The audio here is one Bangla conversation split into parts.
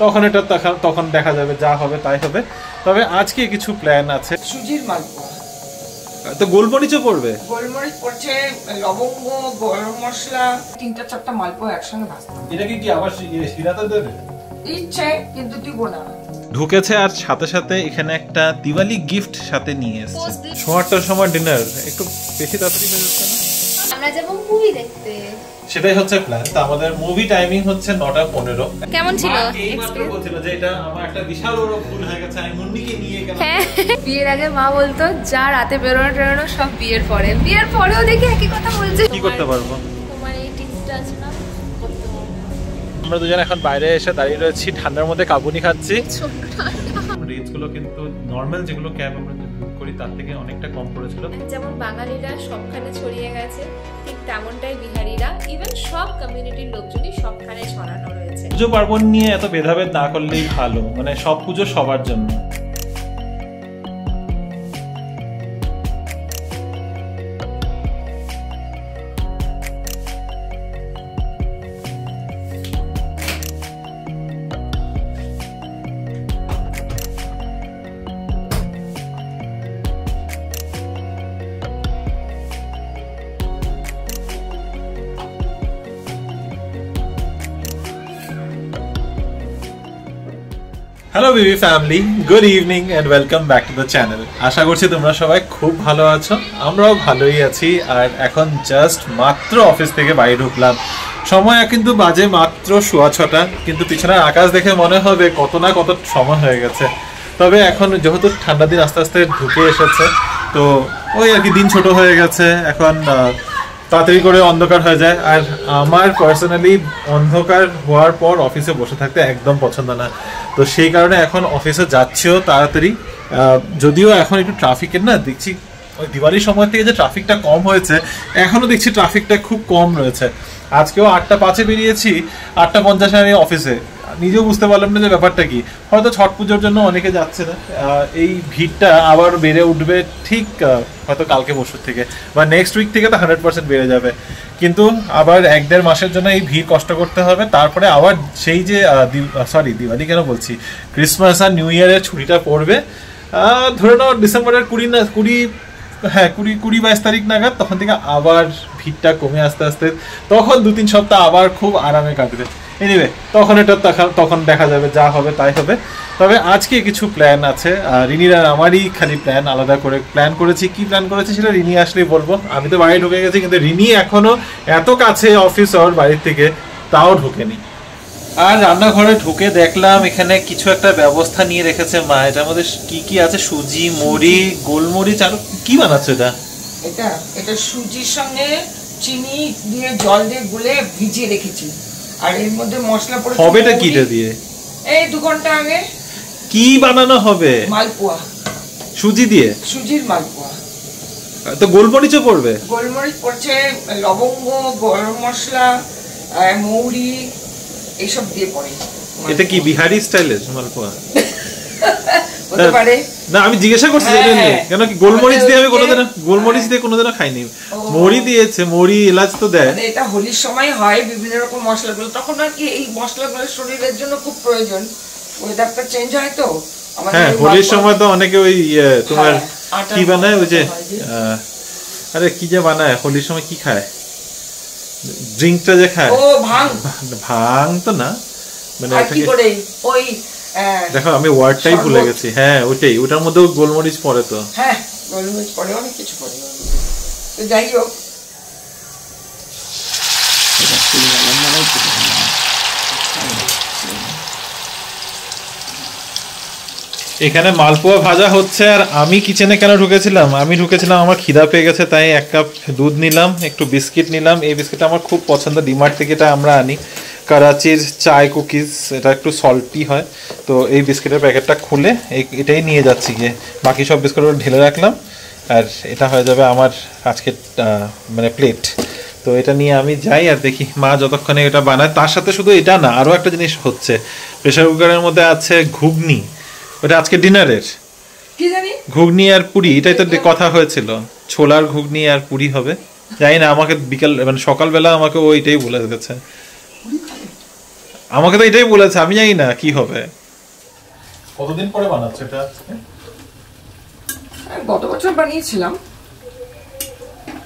তখন এটা তখন দেখা যাবে, যা হবে তাই হবে। তবে আজকে কিছু প্ল্যান আছে। সুজির মালপোয়া, তো গোলমরিচও পড়বে, গোলমরিচ পড়ছে, লবঙ্গ, গরম মশলা, 3-4টা মালপোয়া একসঙ্গে ভাজতে। এটাকে কি আবার শিরাতে দেবে? ইচ্ছে, কিন্তু দিব না। ঢুকেছে আর সাথে সাথে এখানে একটা দিওয়ালি গিফট সাথে নিয়ে এসেছে। 9টার সময় ডিনার, একটু বেশি তাড়াতাড়ি হয়ে যাচ্ছে না? আমরা যাব মুভি দেখতে, সেটাই হচ্ছে প্ল্যান। তো আমাদের মুভি টাইমিং হচ্ছে 9:15। কেমন ছিল এক্সপেরিয়েন্স? বলছিল যে এটা আমার একটা বিশাল বড় ভুল হয়ে গেছে, আমি মুন্নিকে নিয়ে গেলাম। হ্যাঁ, বিয়ের আগে মা বলতো যা রাতে বেরোনো সব বিয়ের পরে, বিয়ের পরেও দেখি একই কথা বলছে। কি করতে পারবো? তোমার এই টিপসটা আছে না, করতে পারবো। আমরা দুজন এখন বাইরে এসে দাঁড়িয়ে রয়েছি, ঠান্ডার মধ্যে কাবুনি খাচ্ছি। রেটস গুলো কিন্তু নরমাল যেগুলো ক্যাব আমরা বুক করি তার থেকে অনেকটা কম পড়েছিল। যেমন বাঙালিরা সবখানে ছড়িয়ে গেছে, ঠিক তেমনটাই বিহারিরা, ইভেন সব কমিউনিটির লোকজনই সবখানে ছড়ানো রয়েছে। পুজো পার্বণ নিয়ে এত ভেদাভেদ না করলেই ভালো, মানে সব পুজো সবার জন্য। Hello BB family, good evening and welcome back to the channel. আশা করছি তোমরা সবাই খুব ভালো আছো, আমরাও ভালোই আছি। আর এখন জাস্ট মাত্র অফিস থেকে বাইরে ঢুকলাম, সময় কিন্তু বাজে মাত্র 6:15, কিন্তু পিছনের আকাশ দেখে মনে হবে কত না কত সময় হয়ে গেছে। তবে এখন যেহেতু ঠান্ডা দিন আস্তে আস্তে ঢুকে এসেছে, তো ওই আর কি দিন ছোট হয়ে গেছে, এখন তাড়াতাড়ি করে অন্ধকার হয়ে যায়। আর আমার পার্সোনালি অন্ধকার হওয়ার পর অফিসে বসে থাকতে একদম পছন্দ না, তো সেই কারণে এখন অফিসে যাচ্ছিও তাড়াতাড়ি। যদিও এখন একটু ট্রাফিকের না দেখছি, ওই দিওয়ালির সময় থেকে যে ট্রাফিকটা কম হয়েছে, এখনও দেখছি ট্রাফিকটা খুব কম রয়েছে। আজকেও 8:05 বেরিয়েছি, 8:50 আমি অফিসে। নিজেও বুঝতে পারলাম না যে ব্যাপারটা কি। হয়তো ছট পুজোর জন্য অনেকে যাচ্ছে না, এই ভিড়টা আবার বেড়ে উঠবে ঠিক হয়তো কালকে পরশুর থেকে বা নেক্সট উইক থেকে তো 100% বেড়ে যাবে। কিন্তু আবার 1-1.5 মাসের জন্য এই ভিড় কষ্ট করতে হবে, তারপরে আবার সেই যে দিওয়ালি কেন বলছি, ক্রিসমাস আর নিউ ইয়ারের ছুটিটা পড়বে ধরে নাও ডিসেম্বরের 20-22 তারিখ নাগাদ, তখন থেকে আবার ভিড়টা কমে আস্তে আস্তে, তখন 2-3 সপ্তাহ আবার খুব আরামে কাটবে। এনিওয়ে, তখন দেখা যাবে, যা হবে তাই হবে। তবে আজকে কিছু প্ল্যান আছে, রিনির আর আমারই খালি প্ল্যান, আলাদা করে প্ল্যান করেছি। কি প্ল্যান করেছি সেটা রিনি আসলেই বলবো। আমি তো বাড়ি ঢুকে গেছি, কিন্তু রিনি এখনো এত কাছে অফিস ওর বাড়ির থেকে, তাও ঢুকেনি। আর রান্নাঘরে ঢুকে দেখলাম এখানে কিছু একটা ব্যবস্থা নিয়ে রেখেছে মা। এটার মধ্যে কি কি আছে? সুজি, মুড়ি, গোলমরিচ, আর কি বানাচ্ছে এটা? এটা সুজির সঙ্গে চিনি দিয়ে জল দিয়ে গুলে ভিজিয়ে রেখেছি, আর এর মধ্যে মশলা পড়ে। হবেটা কিটা দিয়ে? এই 2 ঘন্টা আগে। কি বানানো হবে? মালপোয়া, সুজি দিয়ে। সুজির মালপোয়া। তো গোলমরিচও পড়বে? গোলমরিচ পড়ছে, লবঙ্গ, গরম মশলা, মৌরি, এইসব দিয়ে পড়ে। এটা কি বিহারি স্টাইলের মালপোয়া? হতে পারে না, আমি জিজ্ঞাসা করছি কেন কি গোলমরিচ দিয়ে আমি কোনোদিনও খাইনি। মৌরি দিয়েছে, মৌরি এলাচ তো দেয়। এটা হোলির সময় হয়, বিভিন্ন রকম মশলাগুলো, তখন আর কি এই মশলাগুলো শরীরের জন্য খুব প্রয়োজন। ওয়েদারটা চেঞ্জ হয় তো। হ্যাঁ, হোলির সময় তো অনেকে ওই তোমার কি বানায়, ওই যে আরে কি যে বানায় হোলির সময়, কি খায়, ড্রিঙ্কটা যে খায়, ও ভাং। ভাং তো না, মানে কি করে ওই দেখো আমি ওয়ার্ডটাই ভুলে গেছি। হ্যাঁ, ওটার মধ্যেও গোলমরিচ পড়ে তো। হ্যাঁ, গোলমরিচ পড়ে, অনেক কিছু পড়ে। তো যাই হোক, এখানে মালপোয়া ভাজা হচ্ছে। আর আমি কিচেনে কেন ঢুকেছিলাম? আমার খিদা পেয়ে গেছে, তাই 1 কাপ দুধ নিলাম, একটু বিস্কিট নিলাম। এই বিস্কিটটা আমার খুব পছন্দ, ডিমার্ট থেকে এটা আমরা আনি, করাচির চায় কুকিজ। এটা একটু সল্টি হয়, তো এই বিস্কিটের প্যাকেটটা খুলে এটাই নিয়ে যাচ্ছি গিয়ে। বাকি সব বিস্কুটগুলো ঢেলে রাখলাম, আর এটা হয়ে যাবে আমার আজকের মানে প্লেট। তো এটা নিয়ে আমি যাই আর দেখি মা যতক্ষণে এটা বানায়। তার সাথে শুধু এটা না, আরও একটা জিনিস হচ্ছে, প্রেশার কুকারের মধ্যে আছে ঘুগনি। ওটা আজকে ডিনারের কি জানি, ঘুগনি আর পুরি, এটাই তো কথা হয়েছিল। ছোলার ঘুগনি আর পুরি হবে, জানি না। আমাকে বিকাল মানে সকালবেলা আমাকে ওইটাই বলে গেছে। আমাকে তো এটাই বলেছে, আমি জানি না কি হবে। কতদিন পরে বানাচ্ছ এটা? গত বছর বানিয়েছিলাম,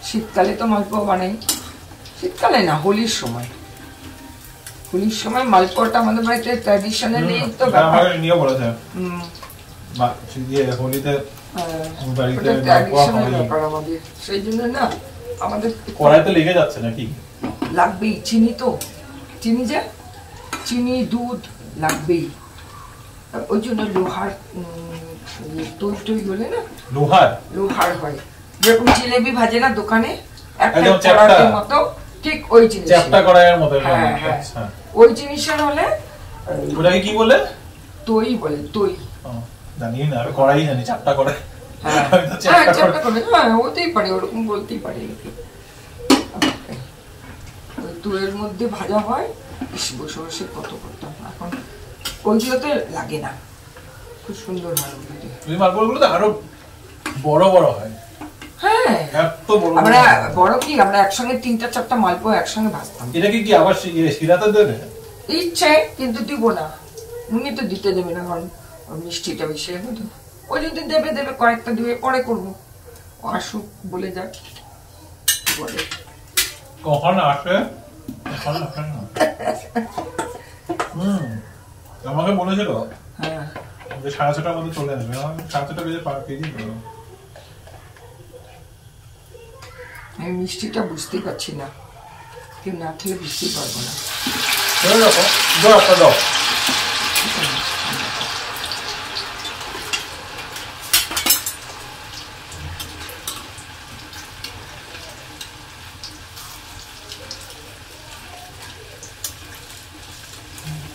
শীতকালে তো মালপোয়া বানাই। শীতকালে না, হোলির সময়। হোলির সময় মালপোয়াটা আমাদের বাড়িতে ট্র্যাডিশনালি তো ব্যাপার। নিয়ে বলেছে হোলিতে বাড়িতে ট্র্যাডিশনাল ব্যাপার আমাদের, সেই জন্য না আমাদের কড়াইতে লেগে যাচ্ছে নাকি? লাগবেই, চিনি তো, চিনি যে চিনি দুধ লাগবেই, ওই জন্য লোহার দই টই হলে না লোহার হয়। যেরকম জিলেবি ভাজে না দোকানে একটা কড়াইয়ের মতো, ঠিক ওই জিনিস, চ্যাপটা কড়াইয়ের মতো। আচ্ছা, ওই জিনিসের হলে ওটাকে কি বলে? দই বলে। দই জানি না, আমি কড়াই জানি, চ্যাপটা কড়াই। হ্যাঁ, চ্যাপটা কড়াই, হ্যাঁ হতেই পারে, ওরকম বলতেই পারে। দইয়ের মধ্যে ভাজা হয়, বসে বসে কত করতাম। এখন ওইগুলোতে লাগে না, খুব সুন্দর হয়। ওই মালপোয়াগুলো তো আরো বড় বড় হয়। হ্যাঁ, এত বড় আমরা বড় কি, আমরা একসঙ্গে 3-4টা মালপোয়া একসঙ্গে ভাজতাম। এটা কি আবার শিরাতে দেবে? ইচ্ছে, কিন্তু দিব না, উনি তো দিতে দেবে না, কারণ মিষ্টিটা বেশি হবে তো। ওই যদি দেবে দেবে, কয়েকটা দিবে, পরে করবো। আসুক, বলে যাক বলে। কখন আসে? এখন আসে না। আমাকে বলেছিল হ্যাঁ, 6:30টার মধ্যে চলে আসবে। 6:30 বেজে পেরিয়ে গেল। আমি মিষ্টিটা বুঝতেই পারছি না, কেউ না খেলে বুঝতেই পারবো না। দাও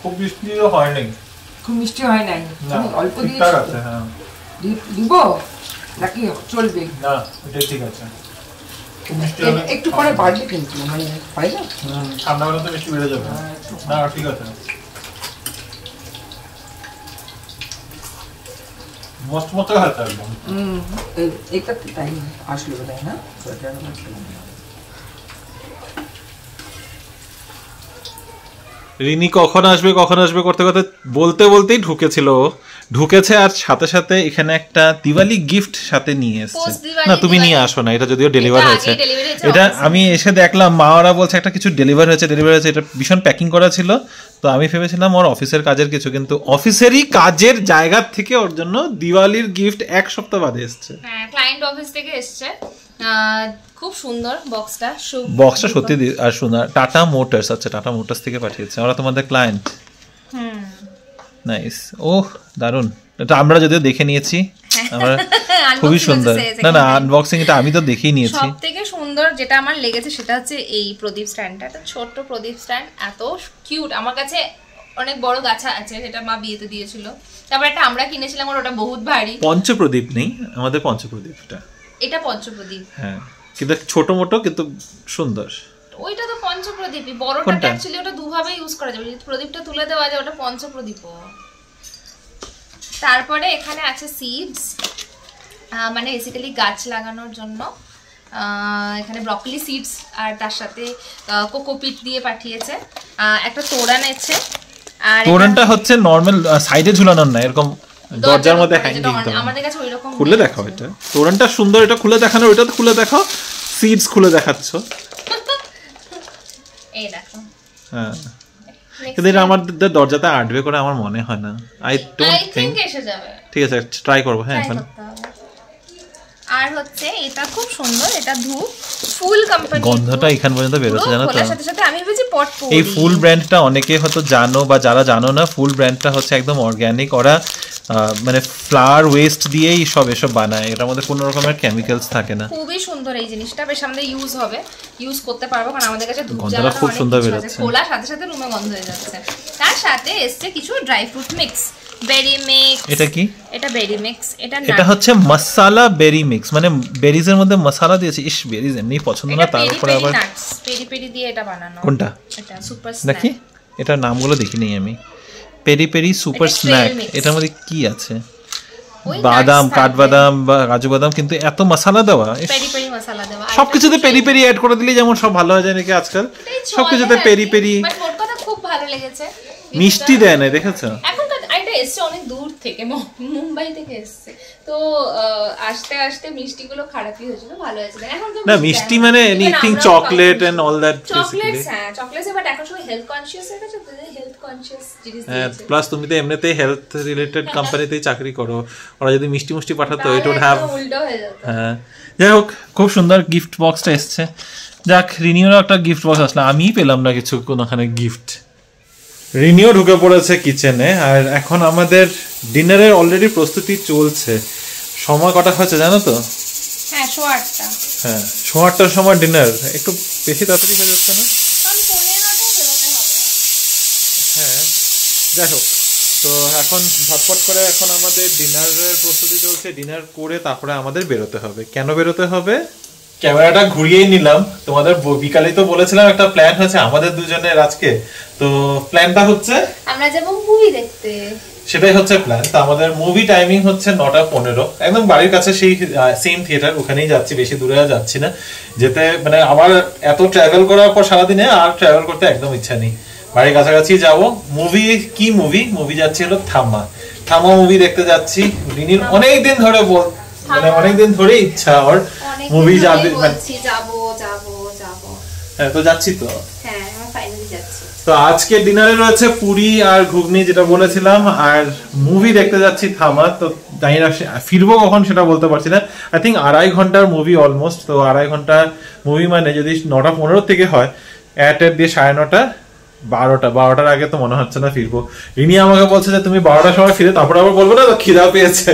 খুব মিষ্টি হয় নাই। খুব মিষ্টি হয় নাই, অল্প ঠিকঠাক আছে। হ্যাঁ, দিব নাকি চলবে? না, এটা ঠিক আছে। একটু পরে বাড়বে কিন্তু, মানে হয় না, ঠান্ডা হলে তো মিষ্টি বেড়ে যাবে। না ঠিক আছে, মস্ত মতো হাতে একদম। এটা তাই আসলে তাই না। রিনি কখন আসবে করতে করতে বলতে বলতেই ঢুকেছে আর সাথে সাথে এখানে একটা দিওয়ালি গিফট সাথে নিয়ে এসেছে। না, তুমি নিয়ে আসো না, এটা যদিও ডেলিভার হয়েছে। এটা আমি এসে দেখলাম, মা ওরা বলছে একটা কিছু ডেলিভার হয়েছে। এটা ভীষণ প্যাকিং করা ছিল, তো আমি ভেবেছিলাম ওর অফিসের কাজের কিছু, কিন্তু অফিসেরই কাজের জায়গা থেকে ওর জন্য দিওয়ালির গিফট 1 সপ্তাহ বাদে এসছে। হ্যাঁ, ক্লায়েন্ট অফিস থেকে এসছে। খুব সুন্দর বক্সটা সত্যি আর সুন্দর। টাটা মোটরস, আচ্ছা টাটা মোটরস থেকে পাঠিয়েছে, ওরা তোমাদের ক্লায়েন্ট। নাইস, ওহ দারুন। এটা আমরা যদিও দেখে নিয়েছি, আমরা খুবই সুন্দর। না আনবক্সিং এটা আমি তো দেখেই নিয়েছি। সবথেকে সুন্দর যেটা আমার লেগেছে সেটা হচ্ছে এই প্রদীপ স্ট্যান্ডটা। একটা ছোট্ট প্রদীপ স্ট্যান্ড, এত কিউট। আমার কাছে অনেক বড় গাছা আছে, যেটা মা বিয়েতে দিয়েছিল। তারপর একটা আমরা কিনেছিলাম, ওটা বহুত ভারী। পঞ্চপ্রদীপ নেই আমাদের, পঞ্চপ্রদীপটা। এটা পঞ্চপ্রদীপ, হ্যাঁ, কিন্তু ছোট মোটো কিন্তু সুন্দর। ওইটা তো পঞ্চপ্রদীপই। বড়টা অ্যাকচুয়ালি ওটা দুভাবে ইউজ করা যাবে, যদি প্রদীপটা তুলে দেওয়া যায় ওটা পঞ্চপ্রদীপ। তারপরে এখানে আছে সিডস, মানে বেসিক্যালি গাছ লাগানোর জন্য। এখানে ব্রকলি সিডস, আর তার সাথে কোকোপিট দিয়ে পাঠিয়েছে। একটা তোড়া নেছে, আর তোড়াটা হচ্ছে নরমাল সাইডে ঝুলানোর না, এরকম দরজার মধ্যে হ্যাঙ্গিং। আমাদের কাছে ওইরকম। খুলে দেখাও, এটা তোড়াটা সুন্দর, এটা খুলে দেখানো, ওইটা খুলে দেখাও। সিডস খুলে দেখাচ্ছো, এই দেখো। হ্যাঁ, কিন্তু এটা আমার দরজাতে আটবে করে আমার মনে হয় না। আই ডোন্ট থিংক এসে যাবে। ঠিক আছে, ট্রাই করব। হ্যাঁ, এখন আর হচ্ছে এটা খুব সুন্দর, এটা ধূপ ফুল কোম্পানি। গন্ধটা এখান পর্যন্ত বেরোচ্ছে, জানো তো। সাথে সাথে আমি ভেবেছি পটপড়ি। এই ফুল ব্র্যান্ডটা অনেকে হয়তো জানো, বা যারা জানো না, ফুল ব্র্যান্ডটা হচ্ছে একদম অর্গানিক। ওরা মানে ফ্লাওয়ার ওয়েস্ট দিয়েই এসব বানায়, এটার মধ্যে কোনো রকমের কেমিক্যালস থাকে না। খুবই সুন্দর এই জিনিসটা, বেশ আমাদের ইউজ করতে পারবো, কারণ আমাদের কাছে ধূপ জ্বালানো খুব সুন্দর বেরোচ্ছে। খোলার সাথে সাথে রুমে গন্ধ হয়ে যাচ্ছে। তার সাথে এসছে কিছু ড্রাই ফ্রুট মিক্স, বেরি মিক্স। এটা কি? এটা বেরি মিক্স। এটা হচ্ছে মশলা বেরি মিক্স, মানে বেরিজ এর মধ্যে মশলা দিয়েছে। ইস, বেরিজ এমনি পছন্দ না, তারপরে আবার পেরি পেরি দিয়ে এটা বানানো। কোনটা? এটা সুপার স্ন্যাক। দেখি, এটার নামগুলো দেখিনি আমি। পেরি পেরি সুপার স্ন্যাক, এটার মধ্যে কি আছে? বাদাম, কাঠবাদাম বা কাজু বাদাম, কিন্তু এত মশলা দেওয়া। পেরি পেরি মশলা দেওয়া, সবকিছুতে পেরি পেরি অ্যাড করে দিলে যেমন সব ভালো হয়ে যায় নাকি আজকাল, সবকিছুতে পেরি পেরি। বাট ওর কথা খুব ভালো লেগেছে, মিষ্টি দেয় না, দেখেছো? এখন তো এটা এসছে অনেক দূর থেকে, মুম্বাই থেকে এসছে, তো আস্তে আস্তে মিষ্টিগুলো খারাপই হয়েছিল, ভালো হয়েছিল। এখন তো না মিষ্টি মানে anything chocolate and all that chocolates, হ্যাঁ চকলেটস, বাট এখন সবাই হেলথ কনসিয়াস হয়ে গেছে, তো হেলথ কনসিয়াস জিনিস দিয়েছে। প্লাস তুমি তো এমনিতেই হেলথ রিলেটেড কোম্পানিতেই চাকরি করো, ওরা যদি মিষ্টি মুষ্টি পাঠাতো ইট উড হ্যাভ উল্টো হয়ে যেত। হ্যাঁ, যাই হোক খুব সুন্দর গিফট বক্সটা এসছে। যাক, রিনিউরও একটা গিফট বক্স আসলে, আমিই পেলাম না কিছু কোনোখানে গিফট। রিনিউ ঢুকে পড়েছে কিচেনে, আর এখন আমাদের ডিনারের অলরেডি প্রস্তুতি চলছে। সময় কটা হয়েছে জানো তো? হ্যাঁ 8:30। হ্যাঁ 8:30টার সময় ডিনার, একটু বেশি তাড়াতাড়ি হয়ে যাচ্ছে না? হ্যাঁ যাই হোক, তো এখন ঝটপট করে এখন আমাদের ডিনারের প্রস্তুতি চলছে। ডিনার করে তারপরে আমাদের বেরোতে হবে। কেন বেরোতে হবে? ক্যামেরাটা ঘুরিয়েই নিলাম। তোমাদের বিকালে তো বলেছিলাম একটা প্ল্যান হয়েছে আমাদের দুজনের আজকে, তো প্ল্যানটা হচ্ছে আমরা যাব মুভি দেখতে। সেটাই হচ্ছে প্ল্যান। তো আমাদের মুভি টাইমিং হচ্ছে 9:15, একদম বাড়ির কাছে সেই সেম থিয়েটার, ওখানেই যাচ্ছি, বেশি দূরে যাচ্ছি না। যেতে মানে আবার এত ট্রাভেল করার পর সারাদিনে আর ট্রাভেল করতে একদম ইচ্ছা নেই, বাড়ির কাছাকাছি যাবো। মুভি কি মুভি যাচ্ছি হলো থামা মুভি দেখতে যাচ্ছি। রিনির অনেকদিন ধরে মানে অনেকদিন ধরে ইচ্ছা ওর মুভি যাবে, হ্যাঁ তো যাচ্ছি তো। হ্যাঁ ফাইনালি যাচ্ছি। তো আজকে ডিনারে রয়েছে পুরি আর ঘুগনি যেটা বলেছিলাম, আর মুভি দেখতে যাচ্ছি থামা। তো জানি না ফিরবো কখন সেটা বলতে পারছি না। আই থিঙ্ক 2.5 ঘন্টার মুভি অলমোস্ট। তো 2.5 ঘন্টার মুভি মানে যদি 9:15 থেকে হয়, এয়ারটেল দিয়ে 9:30, 12টার আগে তো মনে হচ্ছে না ফিরবো। রিনি আমাকে বলছে যে তুমি 12টার সময় ফিরে তারপরে আবার বলবো না তো খিদা পেয়েছে,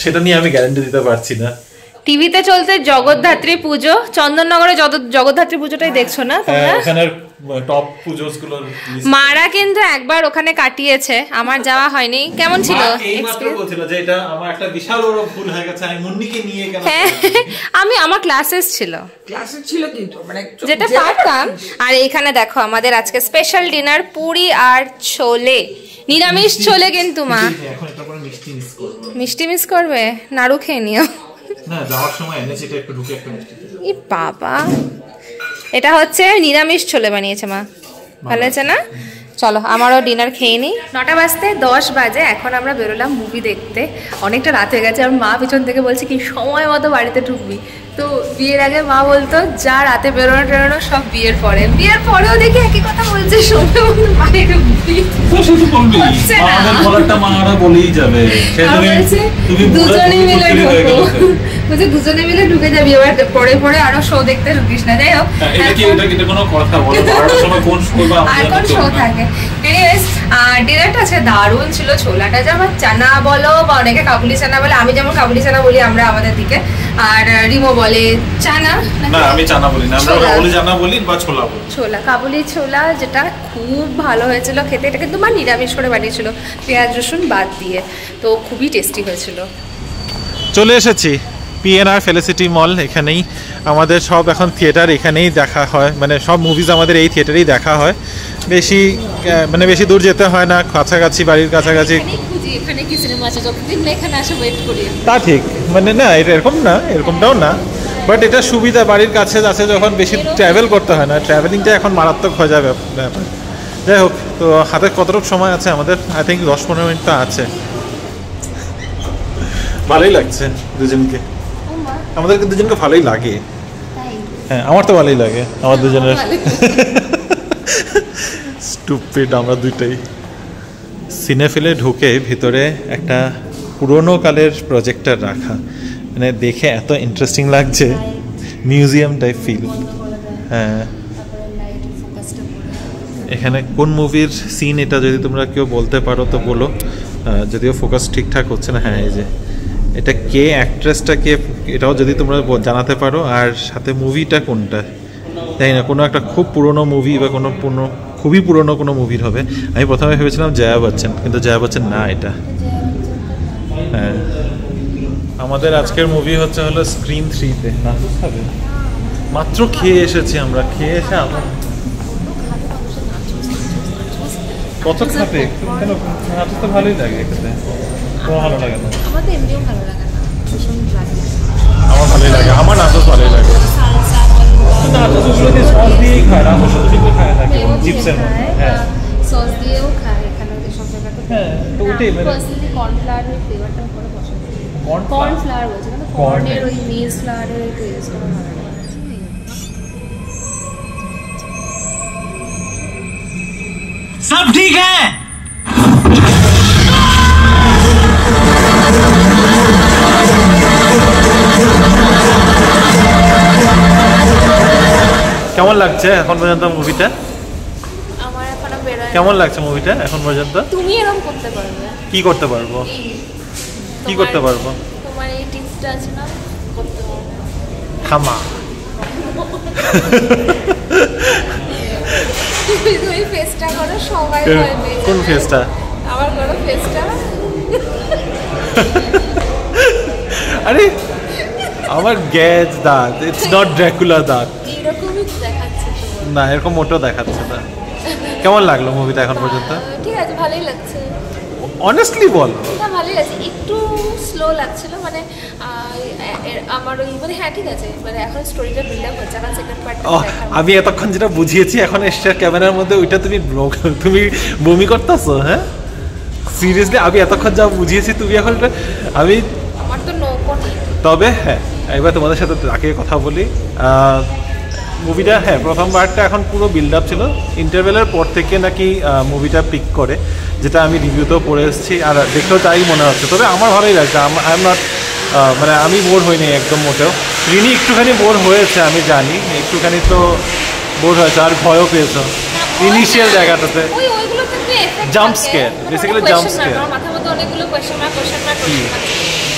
সেটা নিয়ে আমি গ্যারান্টি দিতে পারছি না। টিভিতে চলতে জগদ্ধাত্রী পুজো, চন্দননগরে জগদ্ধাত্রী পুজোটাই দেখছো না তোমরা? এখানে টপ পুজোসগুলো মারা কিন্তু একবার ওখানে কাটিয়েছে, আমার যাওয়া হয়নি। কেমন ছিল এক্সপেরিয়েন্স? বলছিল যে এটা আমার একটা বিশাল বড় ভুল হয়ে গেছে, আমি মুন্নিকে নিয়ে কেন? আমার ক্লাসেস ছিল কিন্তু মানে যেটা পারতাম। আর এখানে দেখো আমাদের আজকে স্পেশাল ডিনার, পুরি আর ছোলে, নিরামিষ ছোলে। কিন্তু মা এখন একটা করে মিষ্টি মিস করবে, নাড়ু খেয়ে নিও না, যাওয়ার সময় এনেছি এটা একটু ঢুকে একটা মিষ্টি। ই বাবা, এটা হচ্ছে নিরামিষ ছোলে বানিয়েছে মা, ভালো আছে না? চলো আমারও ডিনার খেয়ে নিই। 9:10 বাজে, এখন আমরা বেরোলাম মুভি দেখতে। অনেকটা রাত হয়ে গেছে, আর মা পিছন থেকে বলছে কি সময় মতো বাড়িতে ঢুকবি। তো বিয়ের আগে মা বলতো যা রাতে বেরোনো টেরোনো সব বিয়ের পরে, বিয়ের পরেও দেখি একই কথা বলছে, সময় মতো বাড়ি ঢুকবি। দুজনে মিলে ঢুকে যাবি, এবার পরে পরে আরো শো দেখতে ঢুকিস না। যাই হোক, আর কোন শো থাকে। এনিওয়েজ ডিনারটা আছে দারুণ ছিল। ছোলাটা যেমন চানা বলো বা অনেকে কাবুলি চানা বলে, আমি যেমন কাবুলি চানা বলি আমরা আমাদের দিকে, আর রিমো বলে চানা। না আমি চানা বলি না, আমরা কাবুলি চানা বলি বা ছোলা বলি। ছোলা, কাবুলি ছোলা, যেটা খুব ভালো হয়েছিল খেতে। এটা কিন্তু মা নিরামিষ করে বানিয়েছিল, পেঁয়াজ রসুন বাদ দিয়ে, তো খুবই টেস্টি হয়েছিল। চলে এসেছি পিএনআর ফেলিসিটি মল। এখানেই আমাদের সব এখন থিয়েটার এখানেই দেখা হয়, মানে সব মুভিজ আমাদের এই থিয়েটারেই দেখা হয়। বেশি দূর যেতে হয় না, কাছাকাছি, বাড়ির কাছাকাছি। তা ঠিক, মানে না এটা এরকম না, এরকমটাও না, বাট এটা সুবিধা, বাড়ির কাছে আছে যখন বেশি ট্রাভেল করতে হয় না। ট্রাভেলিংটা এখন মারাত্মক হয়ে যাবে ব্যাপার। যাই হোক, তো হাতে কতটুকু সময় আছে আমাদের? আই থিঙ্ক 10-15 মিনিট তো আছে। ভালোই লাগছে দুজনকে, আমাদেরকে দুজনকে ভালোই লাগে। হ্যাঁ আমার তো ভালোই লাগে, আমার দুজনের। স্টুপিড আমরা দুইটাই। সিনেফিলে ঢুকে ভিতরে একটা পুরোনো কালের প্রজেক্টর রাখা, মানে দেখে এত ইন্টারেস্টিং লাগছে, মিউজিয়াম টাইপ ফিল। হ্যাঁ, এখানে কোন মুভির সিন এটা যদি তোমরা কেউ বলতে পারো তো বলো, যদিও ফোকাস ঠিকঠাক হচ্ছে না। হ্যাঁ এই যে এটা কে, অ্যাক্ট্রেসটা কে, এটাও যদি তোমরা জানাতে পারো, আর সাথে মুভিটা কোনটা, তাই না? কোনো একটা খুব পুরনো মুভি বা কোনো খুবই পুরনো কোনো মুভির হবে। আমি প্রথমে ভেবেছিলাম জয়া বচ্চন, কিন্তু জয়া বচ্চন না এটা। হ্যাঁ, আমাদের আজকের মুভি হলো স্ক্রিন 3-তে। নাচুস খাবে? মাত্র খেয়ে এসেছি আমরা, খেয়ে এসে আমরা কত খাবে? কেন নাচুস তো ভালোই লাগে খেতে, তোমার ভালো লাগে না? আমার ভালোই লাগে, আমার নাচুস ভালোই লাগে। নাচুস ওগুলো দিয়ে সস দিয়েই খায়, নাচুস শুধু খায় না, চিপসের মধ্যে। হ্যাঁ সস দিয়েও খায় এখানে ওদের সব জায়গাতে। হ্যাঁ, তো ওটাই মানে পার্সোনালি কর্নফ্লাওয়ারের ফ্লেভারটা করে পছন্দ করি। কর্নফ্লাওয়ার বলছে না, কর্নের ওই মেজ ফ্লাওয়ারের ওই টেস্ট আমার ভালো লাগে। সব ঠিক হ্যাঁ। কেমন লাগছে এখন পর্যন্ত মুভিটা? আমার এখনো বেরোয়। কেমন লাগছে মুভিটা এখন পর্যন্ত? তুমি এরকম করতে পারবে? কি করতে পারবো? কি করতে পারবো? তোমার এই টিপসটা আছে না, করতে পারবে। খামা। তুমি ফেসটা করো, সবাই ভয় পেয়ে যাবে। কোন ফেসটা? আমার করো ফেসটা। আরে আমার গ্যাজ দাঁত, ইটস নট ড্র্যাকুলা দাঁত। এরকমই দেখাচ্ছে তো। না, এরকম মোটেও দেখাচ্ছে না। কেমন লাগলো মুভিটা এখন পর্যন্ত? ঠিক আছে, ভালোই লাগছে। অনেস্টলি বল। না, ভালোই লাগছে, একটু স্লো লাগছিল মানে আমার ওই মানে হ্যাঁ ঠিক আছে, মানে এখন স্টোরিটা বিল্ড আপ হচ্ছে, এখন সেকেন্ড পার্ট আমি এতক্ষণ যেটা বুঝিয়েছি এখন এক্সট্রা ক্যামেরার মধ্যে ওইটা তুমি বমি করতেছো? হ্যাঁ সিরিয়াসলি আমি এতক্ষণ যা বুঝিয়েছি তুমি এখন আমি আমার তো নৌকো নেই। তবে হ্যাঁ এবার তোমাদের সাথে তাকে কথা বলি। মুভিটা হ্যাঁ প্রথম পার্টটা এখন পুরো বিল্ড আপ ছিল, ইন্টারভেলের পর থেকে নাকি মুভিটা পিক করে, যেটা আমি রিভিউতেও পড়ে এসেছি আর দেখেও তাই মনে হচ্ছে। তবে আমার ভালোই লাগছে, আই এম নট মানে আমি বোর হইনি একদম মোটেও। রিনি একটুখানি বোর হয়েছে আমি জানি, একটুখানি তো বোর হয়েছে আর ভয়ও পেয়েছো ইনিশিয়াল জায়গাটাতে। Jump square, basically jump square. আমার মাথার মধ্যে অনেকগুলো কোশ্চেন মার্ক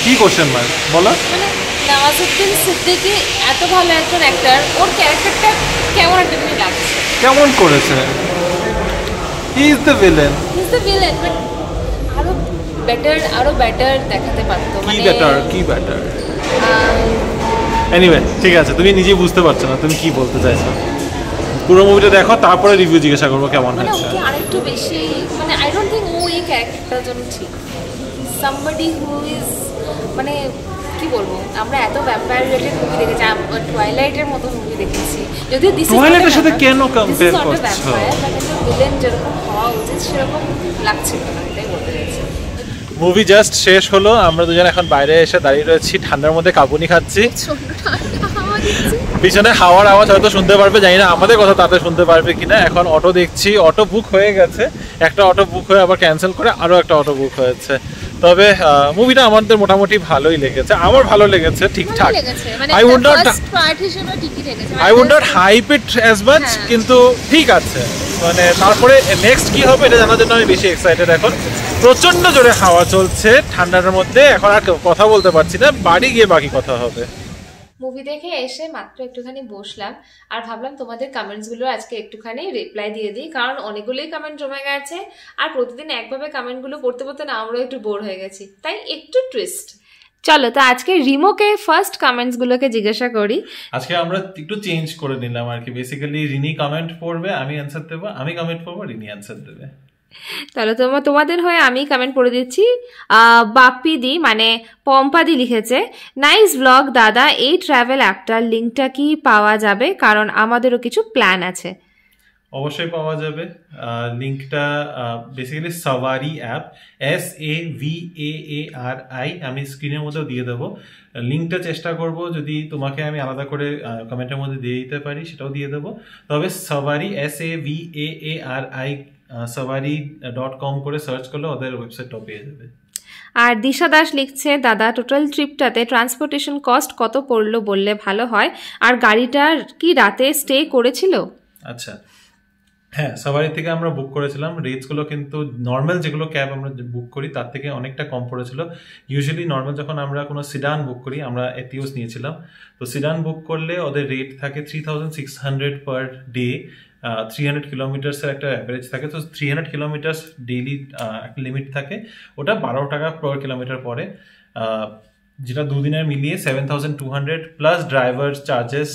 কি কোশ্চেন মার্ক বলো? মানে নওয়াজুদ্দিন সিদ্দিকী এত ভালো একজন অ্যাক্টর, ওর ক্যারেক্টারটা কেমন একটা জিনিস লাগছে। কেমন করেছে? He is the villain. He is the villain, but আরো বেটার দেখাতে পারতো। কি বেটার? এনিওয়ে ঠিক আছে, তুমি নিজেই বুঝতে পারছো না তুমি কি বলতে চাইছো। পুরো মুভিটা দেখো, তারপরে রিভিউ জিজ্ঞাসা করবো কেমন মানে হয়েছে। ওকে আরেকটু বেশি, মানে আই ডোন্ট থিঙ্ক ও এই ক্যারেক্টারটার জন্য ঠিক। সামবডি হু ইজ, মানে কি বলবো, আমরা এত ভ্যাম্পায়ার রিলেটেড মুভি দেখেছি, টুয়াইলাইটের মতো মুভি দেখেছি, যদিও দিস টুয়াইলাইটের সাথে কেন কম্পেয়ার করছো? ভিলেন যেরকম হওয়া উচিত সেরকম লাগছে না, এটাই বলতে চাইছি। মুভি জাস্ট শেষ হলো, আমরা দুজন এখন বাইরে এসে দাঁড়িয়ে রয়েছি, ঠান্ডার মধ্যে কাঁপুনি খাচ্ছি। পিছনে হাওয়ার আওয়াজ হয়তো শুনতে পারবে, জানি না আমাদের কথা তাতে শুনতে পারবে কিনা। এখন অটো দেখছি, অটো বুক হয়ে গেছে, একটা অটো বুক হয়ে আবার ক্যান্সেল করে আরও একটা অটো বুক হয়েছে। তবে মুভিটা আমাদের মোটামুটি ভালোই লেগেছে, আমার ভালো লেগেছে ঠিকঠাক। I would not hype it as much, কিন্তু ঠিক আছে। মানে তারপরে নেক্সট কি হবে এটা জানার জন্য আমি বেশি এক্সাইটেড। এখন প্রচন্ড জোরে হাওয়া চলছে ঠান্ডার মধ্যে, এখন আর কথা বলতে পারছি না, বাড়ি গিয়ে বাকি কথা হবে। মুভি দেখে এসে মাত্র একটুখানি বসলাম আর ভাবলাম তোমাদের কমেন্টসগুলো আজকে একটুখানি রিপ্লাই দিয়ে দিই, কারণ অনেকগুলোই কমেন্ট জমে গেছে আর প্রতিদিন একভাবে কমেন্টগুলো পড়তে পড়তে না আমরাও একটু বোর হয়ে গেছি, তাই একটু টুইস্ট। চলো তো আজকে রিমোকে ফার্স্ট কমেন্টসগুলোকে জিজ্ঞাসা করি। আজকে আমরা একটু চেঞ্জ করে নিলাম আর কি, বেসিক্যালি রিনি কমেন্ট পড়বে, আমি অ্যান্সার দেবো, আমি কমেন্ট করবো, রিনি অ্যান্সার দেবে। তাহলে তোমাদের হয়ে আমি কমেন্ট পড়ে দিচ্ছি। বাপ্পিদি মানে পম্পাদি লিখেছে, নাইস ব্লগ দাদা, এই ট্রাভেল অ্যাপটার লিঙ্কটা কি পাওয়া যাবে, কারণ আমাদেরও কিছু প্ল্যান আছে। অবশ্যই পাওয়া যাবে লিঙ্কটা, বেসিক্যালি সাওয়ারি অ্যাপ, SAVAARI, আমি স্ক্রিনের মধ্যেও দিয়ে দেবো লিঙ্কটা। চেষ্টা করব যদি তোমাকে আমি আলাদা করে কমেন্টের মধ্যে দিয়ে দিতে পারি সেটাও দিয়ে দেবো। তবে সাওয়ারি SAVAARI savari.com করে সার্চ করলে ওদের ওয়েবসাইটটাও পেয়ে যাবে। আর দিশা দাস লিখছে, দাদা টোটাল ট্রিপটাতে ট্রান্সপোর্টেশন কস্ট কত পড়লো বললে ভালো হয়, আর গাড়িটার কি রাতে স্টে করেছিল? আচ্ছা হ্যাঁ, সাওয়ারি থেকে আমরা বুক করেছিলাম, রেটসগুলো কিন্তু নর্মাল যেগুলো ক্যাব আমরা বুক করি তার থেকে অনেকটা কম পড়েছিল। ইউজুয়ালি নর্মাল যখন আমরা কোনো সিডান বুক করি, আমরা এটিওস নিয়েছিলাম, তো সিডান বুক করলে ওদের রেট থাকে 3600 পার ডে, 300 কিলোমিটার্সের একটা অ্যাভারেজ থাকে। তো 300 কিলোমিটার্স ডেইলি একটা লিমিট থাকে, ওটা 12 টাকা পার কিলোমিটার পরে, যেটা দুদিনের মিলিয়ে 7200 plus driver charges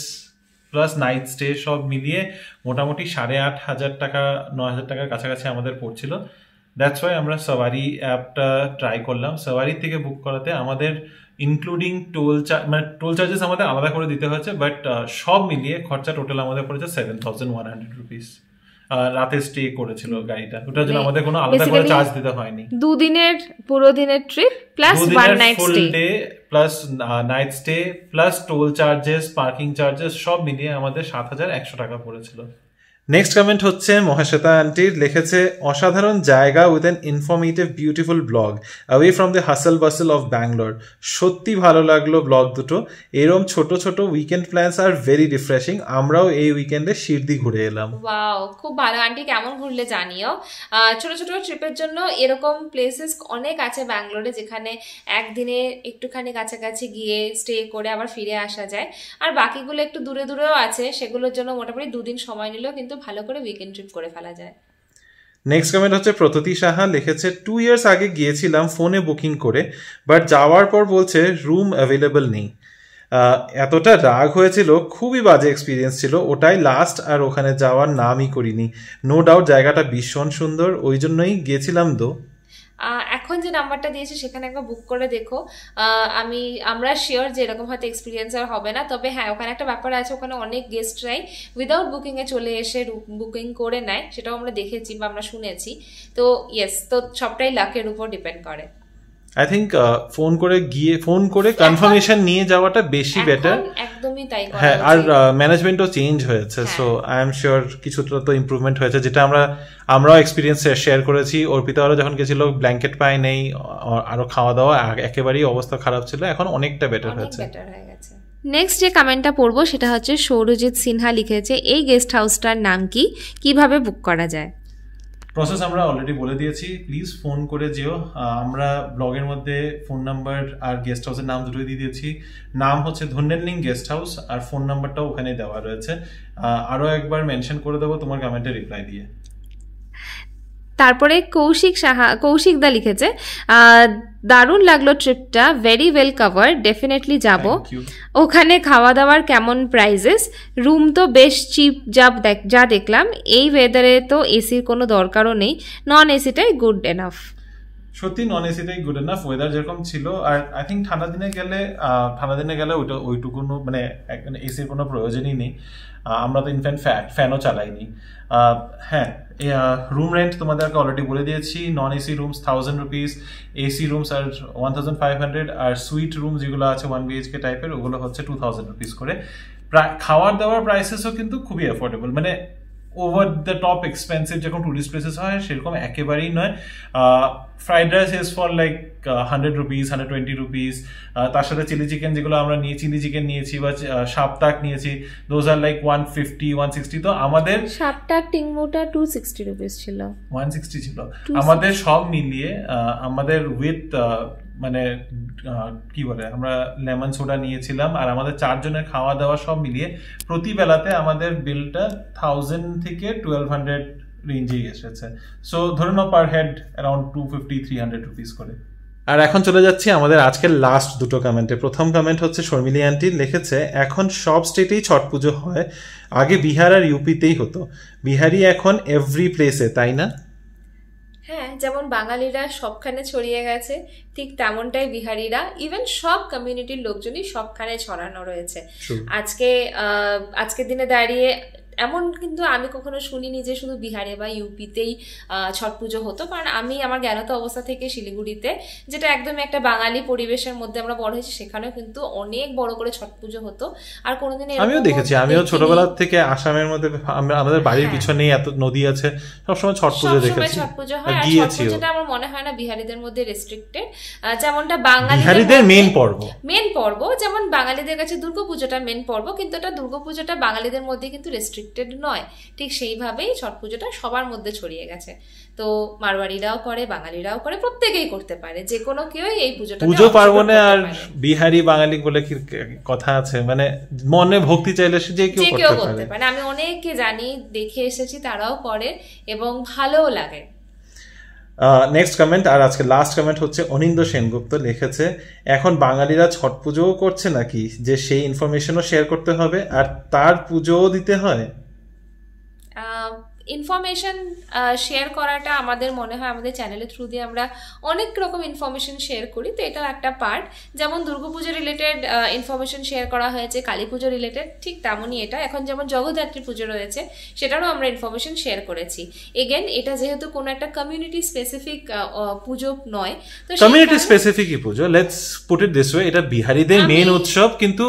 plus night stay সব মিলিয়ে মোটামুটি 8500 টাকা 9000 টাকার কাছাকাছি আমাদের পড়ছিল। দ্যাটস ওয়াই আমরা সাওয়ারি অ্যাপটা ট্রাই করলাম। সাওয়ারি থেকে বুক করাতে আমাদের ইনক্লুডিং টোল চার্জেস আমাদের আলাদা করে দিতে হয়েছে, বাট সব মিলিয়ে খরচা টোটাল আমাদের পড়েছে 7100 রুপিস। রাতে স্টে করেছিল গাড়িটা, ওটার জন্য আমাদের কোনো আলাদা করে চার্জ দিতে হয়নি। দুদিনের পুরো দিনের trip plus one night stay, full day plus night stay plus toll charges, parking charges সব মিলিয়ে আমাদের 7,100 টাকা পড়েছিল। নেক্সট কমেন্ট হচ্ছে মহাশ্বেতা আন্টির, লিখেছে অসাধারণ জায়গা with an informative beautiful blog away from the হাসল বাসল অফ ব্যাঙ্গালোর। সত্যি ভালো লাগলো ব্লগ দুটো, এরম ছোট ছোট weekend plans are very refreshing. আমরাও এই উইকেন্ডে শিরদি ঘুরে এলাম। ওয়াও, খুব ভালো। আন্টি কেমন ঘুরলে জানিও। ছোট ছোট ট্রিপের জন্য এরকম প্লেসেস অনেক আছে ব্যাঙ্গালোরে, যেখানে একদিনে একটুখানি কাছাকাছি গিয়ে স্টে করে আবার ফিরে আসা যায়। আর বাকিগুলো একটু দূরে দূরেও আছে, সেগুলোর জন্য মোটামুটি 2 দিন সময় নিলেও কিন্তু ভালো করে উইকেন্ড ট্রিপ করে ফেলা যায়। নেক্সট কমেন্ট হচ্ছে প্রতীতি সাহা, লিখেছে 2 ইয়ার্স আগে গিয়েছিলাম ফোনে বুকিং করে, বাট যাওয়ার পর বলছে রুম অ্যাভেলেবল নেই। এতটা রাগ হয়েছিল, খুবই বাজে এক্সপিরিয়েন্স ছিল, ওটাই লাস্ট, আর ওখানে যাওয়ার নামই করিনি। নো ডাউট জায়গাটা ভীষণ সুন্দর, ওই জন্যই গিয়েছিলাম। তো এখন যে নাম্বারটা দিয়েছি সেখানে একবার বুক করে দেখো। আমরা শিওর যে এরকম হয়তো এক্সপিরিয়েন্স আর হবে না, তবে হ্যাঁ ওখানে একটা ব্যাপার আছে, ওখানে অনেক গেস্টরাই উইদাউট বুকিংয়ে চলে এসে বুকিং করে নেয়, সেটাও আমরা দেখেছি বা আমরা শুনেছি। তো ইয়েস, তো সবটাই লাকের উপর ডিপেন্ড করে। আই থিঙ্ক ফোন করে কনফার্মেশন নিয়ে যাওয়াটা বেশি বেটার। একদমই তাই। হ্যাঁ, আর ম্যানেজমেন্টও চেঞ্জ হয়েছে, সো আই এম শিওর কিছুটা তো ইমপ্রুভমেন্ট হয়েছে, যেটা আমরাও এক্সপিরিয়েন্স শেয়ার করেছি। অর্পিতারা যখন গেছিল ব্ল্যাঙ্কেট পায় নেই, আরো খাওয়া দাওয়া একেবারেই অবস্থা খারাপ ছিল, এখন অনেকটা বেটার হয়েছে। নেক্সট যে কমেন্টটা পড়বো সেটা হচ্ছে সৌরজিৎ সিনহা, লিখেছে এই গেস্ট হাউসটার নাম কি, কিভাবে বুক করা যায়? প্রসেস আমরা অলরেডি বলে দিয়েছি, প্লিজ ফোন করে যেও। আমরা ব্লগের মধ্যে ফোন নাম্বার আর গেস্ট হাউসের নাম দুটোই দিয়ে দিয়েছি। নাম হচ্ছে ধন্যেনলিং গেস্ট হাউস, আর ফোন নাম্বারটাও ওখানে দেওয়া রয়েছে। আরও একবার মেনশন করে দেবো তোমার কমেন্টে রিপ্লাই দিয়ে। তারপরে কৌশিক দা লিখেছে দারুণ লাগলো ট্রিপটা, ভেরি ওয়েল কভার, ডেফিনেটলি যাব। ওখানে খাওয়া দাওয়ার কেমন প্রাইজেস? রুম তো বেশ চিপ যা দেখলাম, এই ওয়েদারে তো এসির কোনো দরকারও নেই, নন এসিটাই গুড এনাফ। সত্যি নন এসিটাই গুড এনাফ, ওয়েদার যেরকম ছিল। আর আই থিঙ্ক ঠান্ডা দিনে গেলে ওইটুকুনো মানে এসির কোনো প্রয়োজনই নেই। আমরা তো ইনফ্যাক্ট ফ্যানও চালাইনি। হ্যাঁ, রুম রেন্ট তোমাদেরকে অলরেডি বলে দিয়েছি। Non AC rooms 1000 rupees, AC rooms আর 1500, আর সুইট রুম যেগুলো আছে 1 BHK টাইপের, ওগুলো হচ্ছে 2000 রুপিস করে। খাওয়ার দাওয়ার প্রাইসেসও কিন্তু খুবই অ্যাফোর্ডেবল, মানে ওভার দ্য টপ এক্সপেন্সিভ যখন টুরিস্ট প্লেসেস হয় সেরকম একেবারেই নয়। Fried rice is for like 100 rupees, 120 rupees. তার সাথে চিলি চিকেন যেগুলো আমরা চিলি চিকেন নিয়েছি বা শাপটাক নিয়েছি, দোজ আর লাইক 150, 160। তো আমাদের শাপটাক টিংমোটা 260 রুপিস ছিল, 160 ছিল। আমাদের সব মিলিয়ে আমাদের উইথ মানে কি বলে, আমরা লেমন সোডা নিয়েছিলাম, আর আমাদের 4 জনের খাওয়া দাওয়া সব মিলিয়ে প্রতি বেলাতে আমাদের বিলটা 1000 থেকে 1200 রেঞ্জেই এসেছে। সো ধরে নাও পার হেড অ্যারাউন্ড 250-300 রুপিস করে। আর এখন চলে যাচ্ছি আমাদের আজকের লাস্ট দুটো কমেন্টে। প্রথম কমেন্ট হচ্ছে শর্মিলি আন্টি, লিখেছে এখন সব স্টেটেই ছট পুজো হয়, আগে বিহার আর ইউপিতেই হতো, বিহারি এখন এভরি প্লেসে, তাই না? হ্যাঁ, যেমন বাঙালিরা সবখানে ছড়িয়ে গেছে, ঠিক তেমনটাই বিহারিরা, ইভেন সব কমিউনিটির লোকজনই সবখানে ছড়ানো রয়েছে। আজকের দিনে দাঁড়িয়ে এমন কিন্তু আমি কখনো শুনিনি যে শুধু বিহারে বা ইউপিতেই ছট পুজো হতো, কারণ আমি আমার জ্ঞানত অবস্থা থেকে শিলিগুড়িতে, যেটা একদমই একটা বাঙালি পরিবেশের মধ্যে আমরা বড় হয়েছি, সেখানেও কিন্তু অনেক বড় করে ছট পুজো হতো। আর কোনোদিন আমিও দেখেছি, আমিও ছোটবেলা থেকে আসামের মধ্যে আমাদের বাড়ির পিছনে এত নদী আছে, সবসময় ছট পুজো দেখেছি, ছট পুজো হয়। আর ছট পুজোটা আমার মনে হয় না বিহারিদের মধ্যে রেস্ট্রিক্টেড, যেমনটা বিহারিদের মেন পর্ব, যেমন বাঙালিদের কাছে দুর্গাপুজোটা মেন পর্ব, কিন্তু এটা দুর্গাপুজোটা বাঙালিদের মধ্যে কিন্তু রেস্ট্রিক্টেড নয়, ঠিক সেইভাবেই ছট পুজোটা সবার মধ্যে ছড়িয়ে গেছে। তো মারওয়াড়িরাও করে, বাঙালিরাও করে, প্রত্যেকেই করতে পারে, যে কোনো কেউই এই পুজো পার্বণে। আর বিহারি বাঙালি বলে কি কথা আছে, মানে মনে ভক্তি চাইলে সে যে কেউ করতে পারে। আমি অনেককে জানি, দেখে এসেছি, তারাও করে এবং ভালোও লাগে। নেক্সট কমেন্ট, আর আজকে লাস্ট কমেন্ট হচ্ছে অনিন্দ সেনগুপ্ত, লিখেছে এখন বাঙালিরা ছট পুজোও করছে নাকি, যে সেই ইনফরমেশনও শেয়ার করতে হবে আর তার পুজোও দিতে হয়? ইনফরমেশন শেয়ার করাটা আমাদের মনে হয় আমাদের চ্যানেলের থ্রু দিয়ে আমরা অনেক রকম ইনফরমেশন শেয়ার করি, তো এটাও একটা পার্ট। যেমন দুর্গাপুজো রিলেটেড ইনফরমেশন শেয়ার করা হয়েছে, কালী পুজো রিলেটেড ঠিক তেমনই এটা। এখন যেমন জগদ্ধাত্রী পুজো রয়েছে সেটারও আমরা ইনফরমেশন শেয়ার করেছি। এগেন এটা যেহেতু কোনো একটা কমিউনিটি স্পেসিফিক পুজো নয়, তো community স্পেসিফিকই Puja, let's put it this way, এটা বিহারিদের মেইন উৎসব, কিন্তু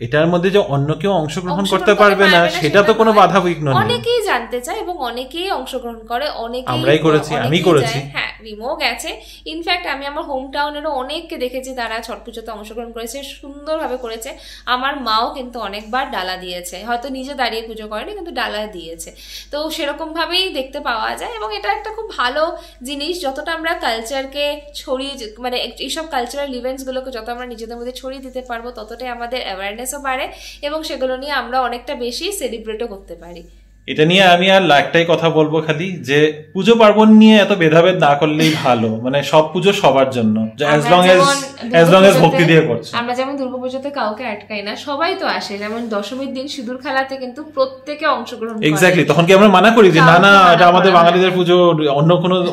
এটার মধ্যে যে অন্য কেউ অংশগ্রহণ করতে পারবে না সেটা তো কোনো বাধা বিঘ্ন নেই। অনেকেই জানতে চায় এবং অনেকেই অংশগ্রহণ করে, অনেকেই আমরাই করেছি, আমি করেছি, হ্যাঁ রিমো গেছে। ইনফ্যাক্ট আমি আমার হোম টাউনেরও অনেককে দেখেছি তারা ছট পুজোতে অংশগ্রহণ করেছে, সুন্দরভাবে করেছে। আমার মাও কিন্তু অনেকবার ডালা দিয়েছে, হয়তো নিজে দাঁড়িয়ে পুজো করেনি কিন্তু ডালা দিয়েছে। তো সেরকম ভাবেই দেখতে পাওয়া যায় এবং এটা একটা খুব ভালো জিনিস। যতটা আমরা কালচারকে ছড়িয়ে, মানে এইসব কালচারাল ইভেন্টসগুলোকে যত আমরা নিজেদের মধ্যে ছড়িয়ে দিতে পারবো ততটাই আমাদের অ্যাওয়ারনেসও বাড়ে এবং সেগুলো নিয়ে আমরা অনেকটা বেশি সেলিব্রেটও করতে পারি। এটা নিয়ে আমি আর একটাই কথা বলবো খালি, যে পুজো পার্বণ নিয়ে এত ভেদাভেদ না করলেই ভালো, মানে সব পুজো সবার জন্য, as long as ভক্তি দিয়ে করছে। আমরা যেমন দুর্গাপুজোতে কাউকে আটকাই না, সবাই তো আসে। যেমন দশমীর দিন সিঁদুর খেলাতে কিন্তু প্রত্যেকে অংশগ্রহণ করে। এক্স্যাক্টলি, তখন কি আমরা মানা করি যে না না এটা আমাদের বাঙালিদের পুজো,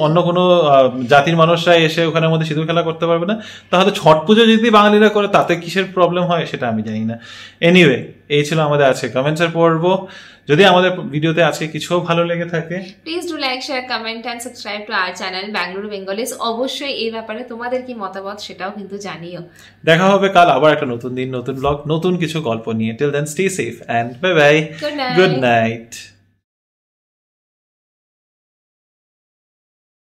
অন্য কোনো জাতির মানুষরা এসে ওখানের মধ্যে সিঁদুর খেলা করতে পারবে না? তাহলে ছট পুজো যদি বাঙালিরা করে তাতে কিসের প্রবলেম হয় সেটা আমি জানি না। এনিওয়ে, এই ছিল আমাদের আজকে কমেন্টসের পর্ব। যদি আমাদের ভিডিওতে আজকে কিছু ভালো লেগে থাকে, please do like, share, comment and subscribe to our channel Bengaluru Bengalis. অবশ্যই এই ব্যাপারে তোমাদের কি মতামত সেটাও কিন্তু জানিও। দেখা হবে কাল আবার একটা নতুন দিন, নতুন ব্লগ, নতুন কিছু গল্প নিয়ে। Till then stay safe and bye bye, good night.